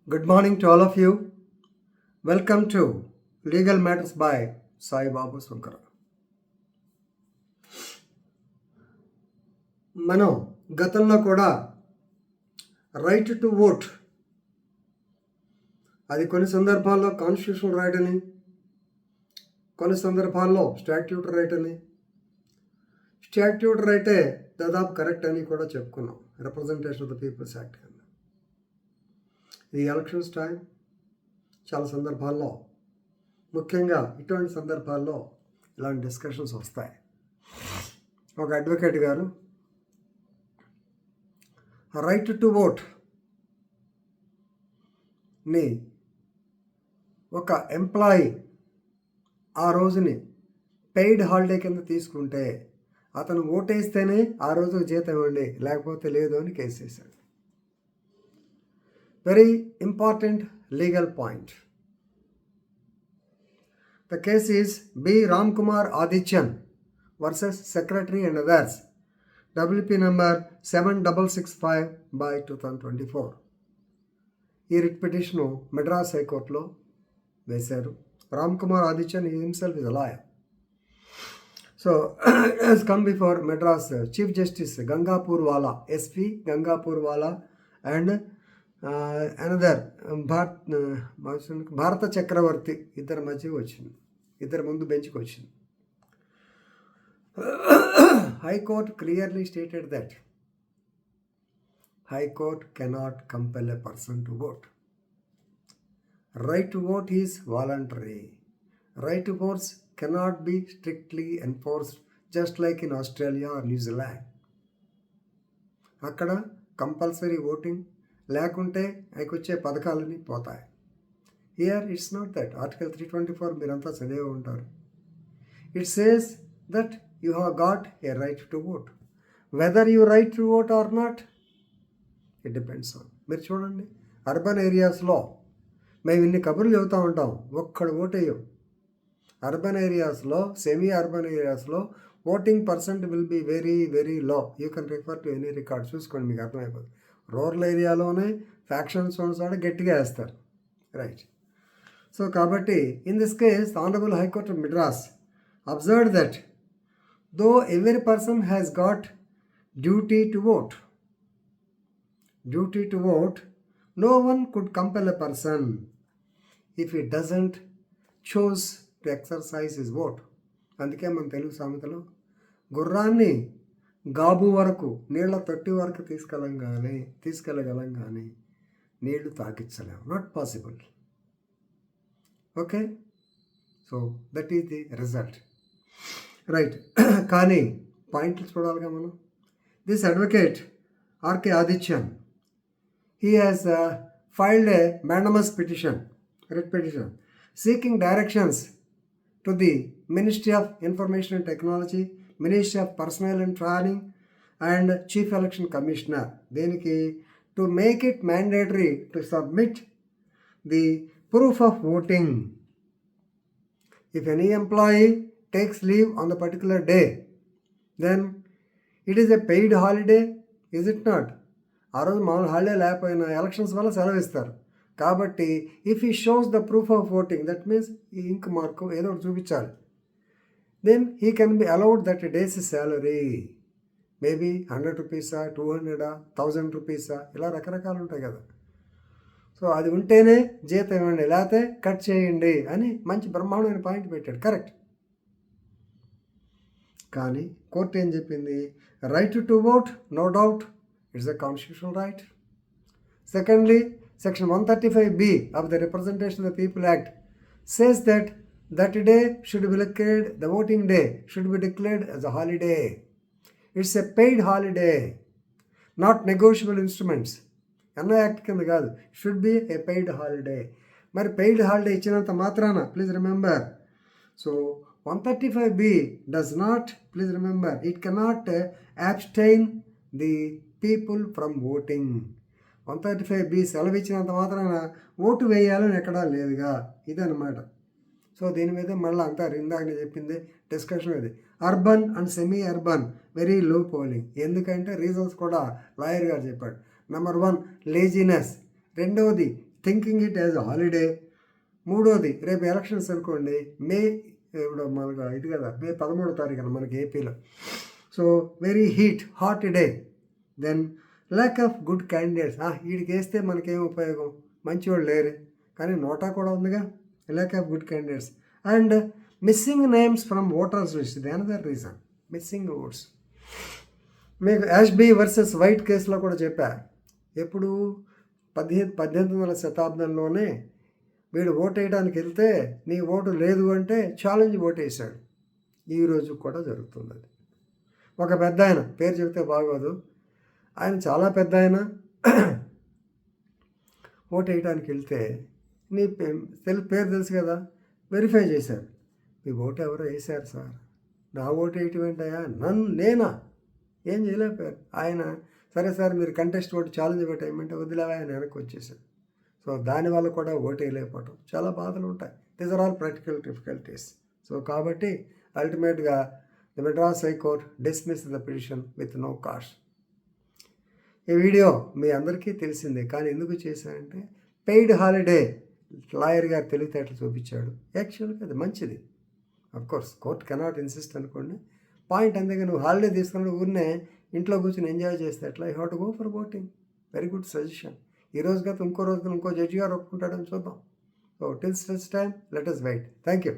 Good morning to all of you. Welcome to Legal Matters by Sai Babu Sunkara. మనం గతంలో కూడా right to vote, అది కొన్ని సందర్భాల్లో కాన్స్టిట్యూషనల్ రైట్ అని, కొన్ని సందర్భాల్లో స్టాట్యూటరీ రైట్ అని, స్టాట్యూటరీ రైటే దాదాపు కరెక్ట్ అని కూడా చెప్పుకున్నాం. Representation of the peoples act కింద. ఈ ఎలక్షన్స్ టైం చాలా సందర్భాల్లో, ముఖ్యంగా ఇటువంటి సందర్భాల్లో ఇలాంటి డిస్కషన్స్ వస్తాయి. ఒక అడ్వకేట్ గారు రైట్ టు ఓట్ ని ఒక ఎంప్లాయీ ఆ రోజుని పెయిడ్ హాలిడే కింద తీసుకుంటే అతను ఓటేస్తేనే ఆ రోజు జీతం ఇవ్వండి, లేకపోతే లేదు అని కేసు వేశాడు. Very important legal point. The case is B. Ramkumar Adityan versus Secretary and others, WP number 7665 by 2024. ఈ రిట్ పిటిషన్ మెడ్రాస్ హైకోర్టులో వేశారు. Ramkumar Adityan himself is a lawyer. So, has come before Madras Chief Justice Gangapur Wala, SP Gangapur Wala and another భారత చక్రవర్తి ఇద్దరి మధ్య వచ్చింది, ఇద్దరు ముందు బెంచ్కి వచ్చింది. High court clearly stated that high court cannot compel a person to vote. Right to vote is voluntary. Right to oats cannot be strictly enforced just like in Australia are New Zealand. అక్కడ compulsory voting లేకుంటే వచ్చే పథకాలన్నీ పోతాయి. Here it's not that. Article 324 మీరంతా చదివే ఉంటారు. It says that you have got a right to vote. Whether you right to vote or not, it depends on. మీరు చూడండి, అర్బన్ ఏరియాస్లో మేము ఇన్ని కబుర్లు చెబుతూ ఉంటాం, ఒక్కడు ఓటేయం. అర్బన్ ఏరియాస్లో, సెమీ అర్బన్ ఏరియాస్లో voting percent will be very very low. You can refer to any record, చూసుకోండి, మీకు అర్థమైపోతుంది. రూరల్ ఏరియాలోనే ఫ్యాక్షన్స్ ఉన్న గట్టిగా వేస్తారు, రైట్. సో కాబట్టి in this case honourable high court of Madras observed that though every person has got duty to vote, no one could compel a person if he doesn't choose to exercise his vote. అందుకే మన తెలుగు సామెతలో గుర్రాన్ని గాబు వరకు, నీళ్ల తొట్టి వరకు తీసుకెళ్ళగలం కానీ నీళ్లు తాకించలేము. Not possible. Okay, so that is the result, right. కానీ పాయింట్లు చూడాలిగా మనం. This advocate RK Adityan, he has filed a mandamus petition, writ petition, seeking directions to the Ministry of Information and Technology, Ministry of Personnel and Training and Chief Election Commissioner, దేనికి to make it mandatory to submit the proof of voting. If any employee takes leave on the particular day, then it is a paid holiday, is it not? ఆ రోజు మామూలు holiday లేకపోయినా elections వల్ల సెలవు ఇస్తారు. కాబట్టి if he shows the proof of voting, that means ఈ ink mark ఏదో ఒకటి చూపించాలి. Then he can be allowed that day's salary, maybe 100 రూపీసా, 200, 1000 రూపీసా, ఇలా రకరకాలు ఉంటాయి కదా. సో అది ఉంటేనే జీతం ఇవ్వండి, లేకపోతే కట్ చేయండి అని మంచి బ్రహ్మాండమైన పాయింట్ పెట్టాడు, కరెక్ట్. కానీ కోర్టు ఏం చెప్పింది? Right to vote, no doubt, it's a constitutional right. Secondly, section 135B of the Representation of the People Act says that that day should be declared, the voting day should be declared as a holiday. It's a paid holiday, not negotiable instruments. ఎన్నో act కింద కాదు, should be A paid holiday. మరి paid holiday ఇచ్చినంత మాత్రాన, please remember, so 135B does not, please remember, it cannot abstain the people from voting. 135B సెలవు ఇచ్చినంత మాత్రాన vote వేయాలని ఎక్కడా లేదుగా, ఇదన్నమాట. సో దీని మీద మళ్ళీ అంతా ఇందాక నేను చెప్పింది డిస్కషన్ ఇది. Urban and semi urban very low polling. ఎందుకంటే రీజన్స్ కూడా లాయర్ గారు చెప్పాడు. నెంబర్ 1 లేజినెస్, రెండవది థింకింగ్ ఇట్ యాజ్ హాలిడే. మూడోది, రేపు ఎలక్షన్స్ అనుకోండి, మే ఇప్పుడు మనకు ఇది కదా, మే 13వ తారీఖున మనకి ఏపీలో. So very hot day. Then lack of good candidates. వీడికి వేస్తే మనకేం ఉపయోగం, మంచివాళ్ళు లేరు, కానీ నోటా కూడా ఉందిగా. Lack of good candidates and missing names from voters list. The another reason, missing votes. మీకు యాష్బీ వర్సెస్ వైట్ కేసులో కూడా చెప్పా. ఎప్పుడు 18వ శతాబ్దంలోనే వీడు ఓటు వేయడానికి వెళ్తే నీ ఓటు లేదు అంటే ఛాలెంజ్ ఓటు వేసాడు. ఈరోజు కూడా జరుగుతుంది అది. ఒక పెద్ద ఆయన, పేరు చెబితే బాగోదు, ఆయన చాలా పెద్ద ఆయన, ఓటు వేయడానికి వెళ్తే నీ పేరు తెలుసు కదా, వెరిఫై చేశారు. మీ ఓటు ఎవరో వేశారు సార్. నా ఓటు వేయటం ఏంటయ్యా, నేనా, ఏం చేయలేకపోయారు. ఆయన సరే సార్ మీరు కంటెస్ట్ ఓటు ఛాలెంజ్ పెట్టేయమంటే వదిలేవా, ఆయన వెనక్కి వచ్చేసారు. సో దానివల్ల కూడా ఓటు వేయలేకపోవటం, చాలా బాధలు ఉంటాయి. These are all practical difficulties. So కాబట్టి అల్టిమేట్గా the Madras high court dismiss the petition with no cost. ఈ వీడియో మీ అందరికీ తెలిసిందే, కానీ ఎందుకు చేశానంటే పెయిడ్ హాలిడే లాయర్ గారు తెలివితేటలు చూపించాడు. యాక్చువల్గా అది మంచిది. అఫ్కోర్స్ కోర్ట్ కెనాట్ ఇన్సిస్ట్ అనుకోండి. పాయింట్ అంతేగా, నువ్వు హాలిడే తీసుకుని ఊరినే ఇంట్లో కూర్చొని ఎంజాయ్ చేస్తే ఎట్లా? You have to go for voting. Very good suggestion. ఈ రోజు కాదు ఇంకో రోజు ఇంకో జడ్జి గారు ఒప్పుకుంటాడని చూద్దాం. So till such time let us wait. Thank you.